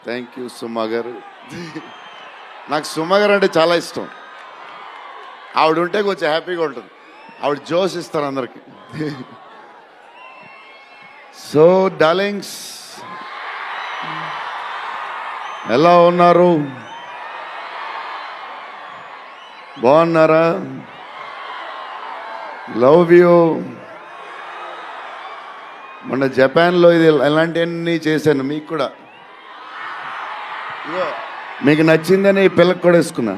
Thank you సుమా గారు. నాకు సుమా గారు అంటే చాలా ఇష్టం. ఆవిడ ఉంటే కొంచెం హ్యాపీగా ఉంటుంది. ఆవిడ జోష్ ఇస్తారు అందరికి. సో డార్లింగ్స్, ఎలా ఉన్నారు? బాగున్నారా? Love you. మొన్న జపాన్లో ఇది ఇలాంటివన్నీ చేశాను మీకు కూడా. ఇగో మీకు నచ్చిందని ఈ పిల్లకి కూడా వేసుకున్నా.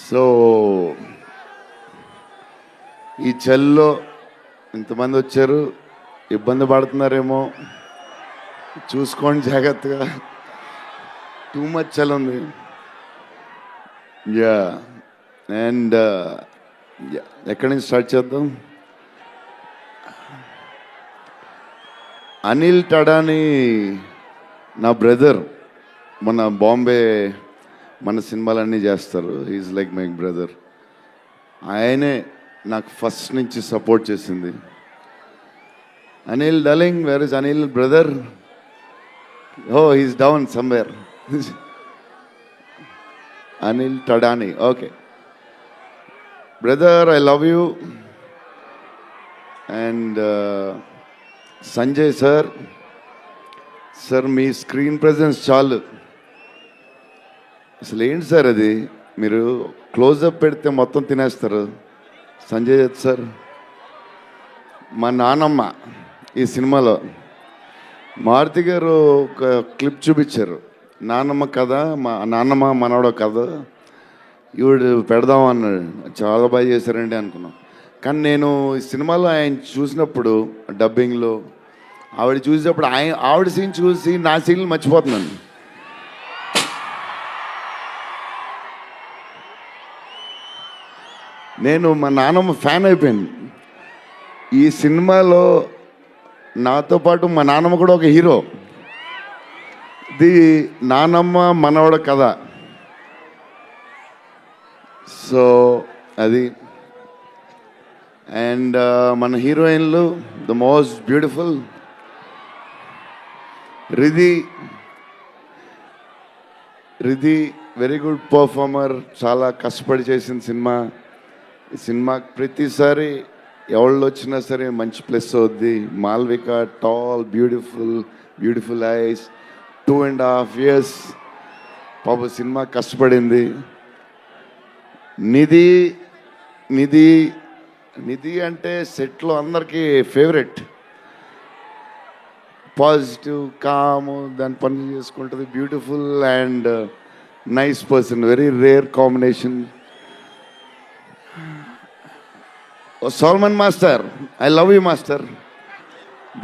సో ఈ చలిలో ఇంతమంది వచ్చారు, ఇబ్బంది పడుతున్నారేమో, చూసుకోండి జాగ్రత్తగా. టూ మచ్ చలి ఉంది. యా అండ్ ఎక్కడి నుంచి స్టార్ట్ చేద్దాం? అనిల్ టడాని నా బ్రదర్. మన బాంబే మన సినిమాలన్నీ చేస్తారు. Is like my brother. ఆయనే నాకు ఫస్ట్ నుంచి సపోర్ట్ చేసింది. Anil darling, where is Anil brother? Oh he's down somewhere. Anil Thadani, okay brother, I love you. And Sanjay sir, sir మీ స్క్రీన్ ప్రెజెన్స్ చాలు. అసలు ఏంటి సార్ అది? మీరు క్లోజప్ పెడితే మొత్తం తినేస్తారు. సంజయ్ దత్ సార్, మా నానమ్మ ఈ సినిమాలో మారుతి గారు ఒక క్లిప్ చూపించారు. నానమ్మ కథ, మా నాన్నమ్మ మనవడో కథ, ఈవిడు పెడదాం అన్నాడు. చాలా బాగా చేశారండి అనుకున్నాం. కానీ నేను ఈ సినిమాలో ఆయన చూసినప్పుడు డబ్బింగ్లో ఆవిడ చూసినప్పుడు ఆవిడ సీన్ చూసి నా సీన్లు మర్చిపోతున్నాను. నేను మా నాన్నమ్మ ఫ్యాన్ అయిపోయాను. ఈ సినిమాలో నాతో పాటు మా నాన్నమ్మ కూడా ఒక హీరో. ఇది నానమ్మ మనవడ కథ. సో అది. అండ్ మన హీరోయిన్లు the most beautiful Ridhi very good performer. చాలా కష్టపడి చేసిన సినిమా. ఈ సినిమాకి ప్రతిసారి ఎవళ్ళు వచ్చినా సరే మంచి ప్లస్ అవుద్ది. Malvika tall, beautiful eyes, 2.5 years పాప సినిమా కష్టపడింది. నిధి అంటే సెట్లో అందరికీ ఫేవరెట్. పాజిటివ్, కాము, దాని పనులు చేసుకుంటుంది. Beautiful and nice person. Very rare combination. Salman master, I love you master.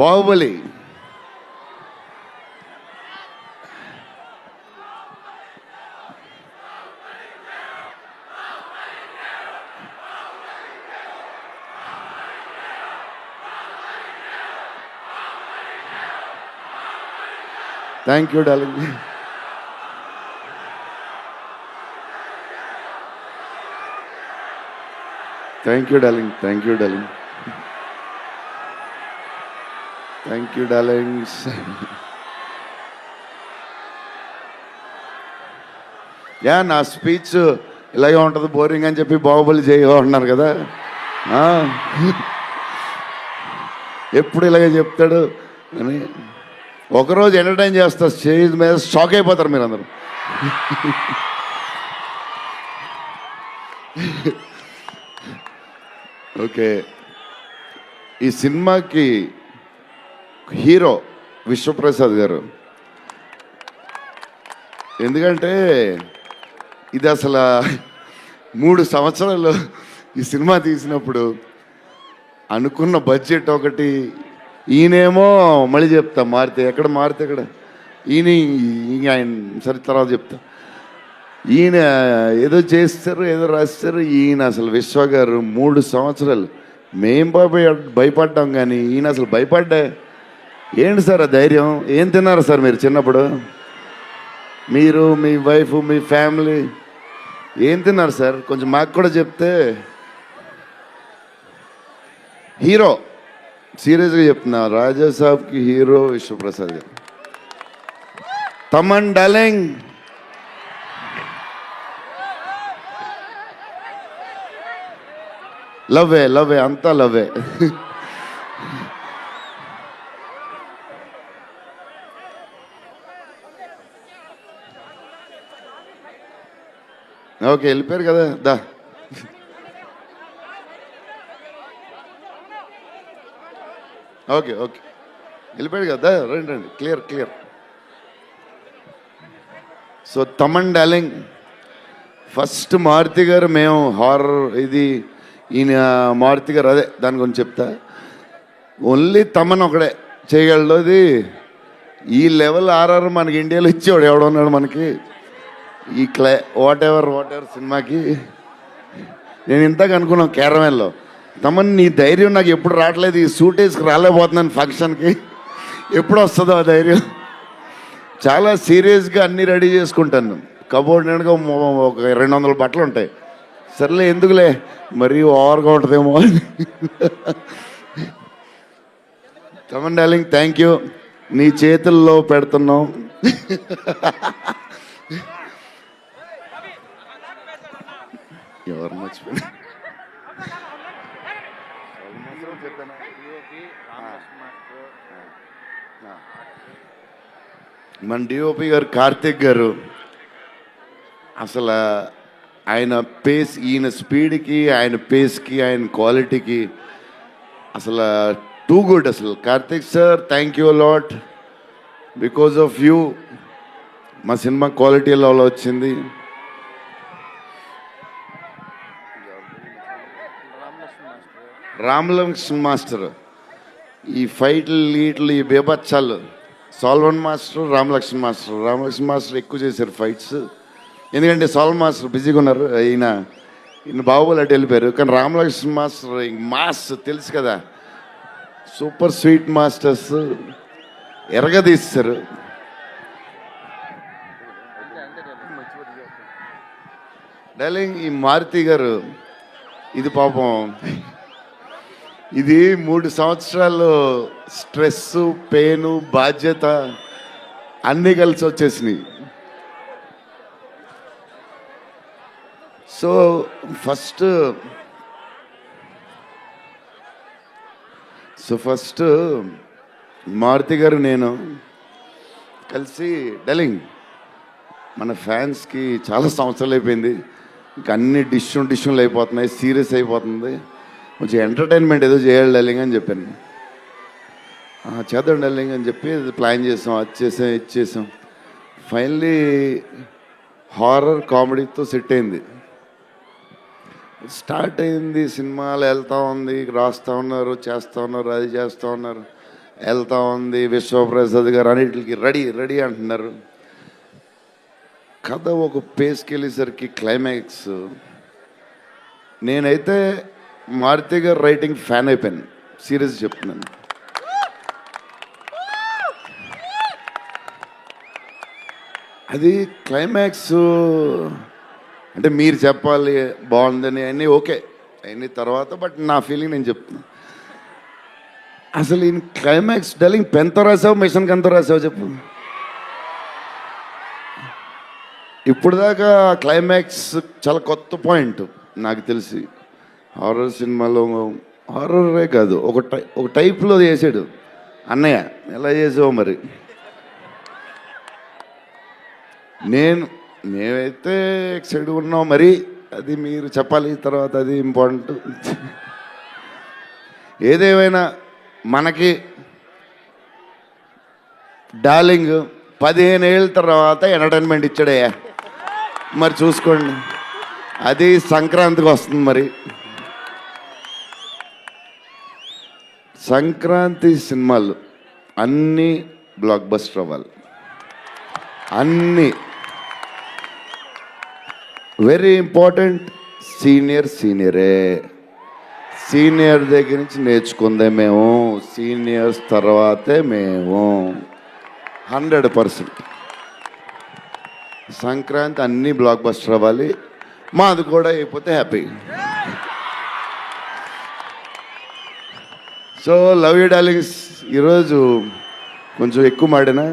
Baahubali, thank you darling. Thank you darling. Thank you darling. Thank you darlings. Yeah, నా స్పీచ్ ఇలాగే ఉంటుంది బోరింగ్ అని చెప్పి బాహుబలి చేయమంటున్నారు కదా. ఎప్పుడు ఇలాగే చెప్తాడు అని ఒకరోజు ఎంటర్టైన్ చేస్తా. స్టేజ్ మీద షాక్ అయిపోతారు మీరు అందరూ. ఓకే, ఈ సినిమాకి హీరో విశ్వప్రసాద్ గారు. ఎందుకంటే ఇది అసలు 3 సంవత్సరాలు ఈ సినిమా తీసినప్పుడు అనుకున్న బడ్జెట్ ఒకటి, ఈయనేమో మళ్ళీ చెప్తా మారితే ఎక్కడ ఈయన ఆయన సరే తర్వాత చెప్తా. ఈయన ఏదో చేస్తారు, ఏదో రాస్తారు. ఈయన అసలు విశ్వ గారు 3 సంవత్సరాలు మేం భయపడ్డాం, కానీ ఈయన అసలు భయపడ్డా. ఏంటి సార్ ఆ ధైర్యం? ఏం తిన్నారు సార్ మీరు చిన్నప్పుడు? మీరు, మీ వైఫ్, మీ ఫ్యామిలీ ఏం తిన్నారు సార్? కొంచెం మాకు కూడా చెప్తే. హీరో సీరియస్గా చెప్తున్నా, రాజా సాబ్కి హీరో విశ్వప్రసాద్ గారు. తమన్ డార్లింగ్, లవ్వే లవ్వే అంతా లవ్వే. ఓకే వెళ్ళిపోయారు కదా, దా. ఓకే ఓకే వెళ్ళిపోయాడు కదా, రండి రండి, clear clear. So Thaman darling, first Maruthi garu మేము హారర్ ఇది ఈయన మారుతి గారు అదే దాని గురించి చెప్తా. ఓన్లీ తమన్ ఒకడే చేయగలడు అది. ఈ లెవెల్ ఆర్ఆర్ మనకి ఇండియాలో ఇచ్చేవాడు ఎవడున్నాడు మనకి ఈ వాట్ ఎవర్ సినిమాకి. నేను ఇంతకు అనుకున్నాను కేరళలో, తమన్ నీ ధైర్యం నాకు ఎప్పుడు రావట్లేదు, ఈ సూట్ వేసుకు రాలేకపోతున్నాను ఫంక్షన్కి, ఎప్పుడు వస్తుందో ఆ ధైర్యం. చాలా సీరియస్గా అన్నీ రెడీ చేసుకుంటాను. కబోర్డ్ నిండుగా ఒక 200 బట్టలు ఉంటాయి. సర్లే ఎందుకులే మరీ ఓవర్గా ఉంటుందేమో అని. తమన్ డార్లింగ్ థ్యాంక్ యూ, నీ చేతుల్లో పెడుతున్నాం. ఎవరు మర్చిపోయినా మన డిఓపి గారు కార్తిక్ గారు, అసలు ఆయన పేస్, ఈయన స్పీడ్కి, ఆయన పేస్కి, ఆయన క్వాలిటీకి అసలు టూ గుడ్. అసలు Karthik sir thank you lot, because of you మా సినిమా క్వాలిటీ లెవెల్ వచ్చింది. రామలక్ష్మణ్ మాస్టర్ ఈ ఫైట్లు వీటిలు ఈ బేబచ్చాలు, సాల్వన్ మాస్టర్ రామలక్ష్మణ్ మాస్టర్ ఎక్కువ చేశారు ఫైట్స్. ఎందుకంటే సాల్వన్ మాస్టర్ బిజీగా ఉన్నారు, ఈయన బాహుబలి అటు వెళ్ళిపోయారు. కానీ రామలక్ష్మణ్ మాస్టర్ మాస్ తెలుసు కదా, సూపర్ స్వీట్ మాస్టర్స్ ఎరగదీస్తారు. డార్లింగ్ ఈ మారుతి గారు ఇది పాపం, ఇది 3 సంవత్సరాలు స్ట్రెస్, పెయిన్, బాధ్యత అన్నీ కలిసి వచ్చేసినాయి. సో ఫస్ట్ మారుతి గారు నేను కలిసి, డార్లింగ్ మన ఫ్యాన్స్కి చాలా సంవత్సరాలు అయిపోయింది, ఇంకా అన్ని డిష్యూలు అయిపోతున్నాయి, సీరియస్ అయిపోతుంది, కొంచెం ఎంటర్టైన్మెంట్ ఏదో చేయాలి డార్లింగ్ అని చెప్పాను. చేద్దాం డార్లింగ్ అని చెప్పి ప్లాన్ చేసాం, అది చేసాం. ఫైనలీ హారర్ కామెడీతో సెట్ అయింది. స్టార్ట్ అయింది, సినిమాలు వెళ్తూ ఉంది, రాస్తూ ఉన్నారు, చేస్తూ ఉన్నారు, అది చేస్తూ ఉన్నారు, వెళ్తూ ఉంది. విశ్వప్రసాద్ గారు అన్నిటికి రెడీ అంటున్నారు. కథ ఒక పేస్కి వెళ్ళేసరికి క్లైమాక్స్, నేనైతే మారుతి గారు రైటింగ్ ఫ్యాన్ అయిపోయాను, సీరియస్ చెప్తున్నాను. అది క్లైమాక్స్ అంటే మీరు చెప్పాలి బాగుందని అన్నీ ఓకే అన్ని తర్వాత, బట్ నా ఫీలింగ్ నేను చెప్తున్నా. అసలు ఈ క్లైమాక్స్ డార్లింగ్ పెన్తో రాసావు, మిషన్కి ఎంతో రాసావు చెప్పు. ఇప్పుడు దాకా క్లైమాక్స్ చాలా కొత్త పాయింట్ నాకు తెలిసి. హారర్ సినిమాలో హారరే కాదు, ఒక టైప్లో చేసాడు అన్నయ్య. ఎలా చేసావు మరి? మేమైతే ఎక్సైడ్ ఉన్నాం, మరి అది మీరు చెప్పాలి తర్వాత, అది ఇంపార్టెంట్. ఏదేమైనా మనకి డార్లింగ్ 15 ఏళ్ళ తర్వాత ఎంటర్టైన్మెంట్ ఇచ్చాడయ్యా, మరి చూసుకోండి. అది సంక్రాంతికి వస్తుంది. మరి సంక్రాంతి సినిమాలు అన్నీ బ్లాక్ బస్టర్ అవ్వాలి, అన్నీ. Very important, సీనియరే. సీనియర్ దగ్గర నుంచి నేర్చుకుందే మేము, సీనియర్స్ తర్వాతే మేము. 100% సంక్రాంతి అన్నీ బ్లాక్ బస్టర్ అవ్వాలి, మాది కూడా అయిపోతే happy. So love you darlings ఈరోజు కొంచెం ఎక్కువ మాడినా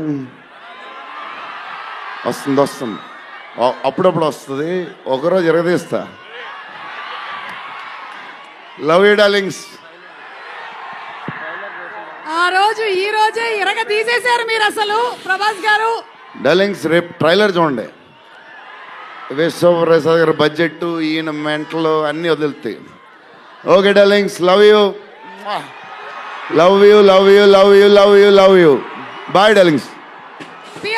వస్తుంది అప్పుడప్పుడు వస్తుంది, ఒకరోజు ఎరగదీస్తా. Love you darlings. ఆ రోజు ఈ రోజే ఇరగ తీసేశారు మీరు అసలు ప్రభాస్ గారు. డార్లింగ్స్ రేపు ట్రైలర్ చూడండి. విశ్వప్రసాద్ గారి బడ్జెట్, ఈయన మెంటలు అన్నీ వదులుతాయి. Okay darlings, love you love you love you love you love you love you. Bye darlings.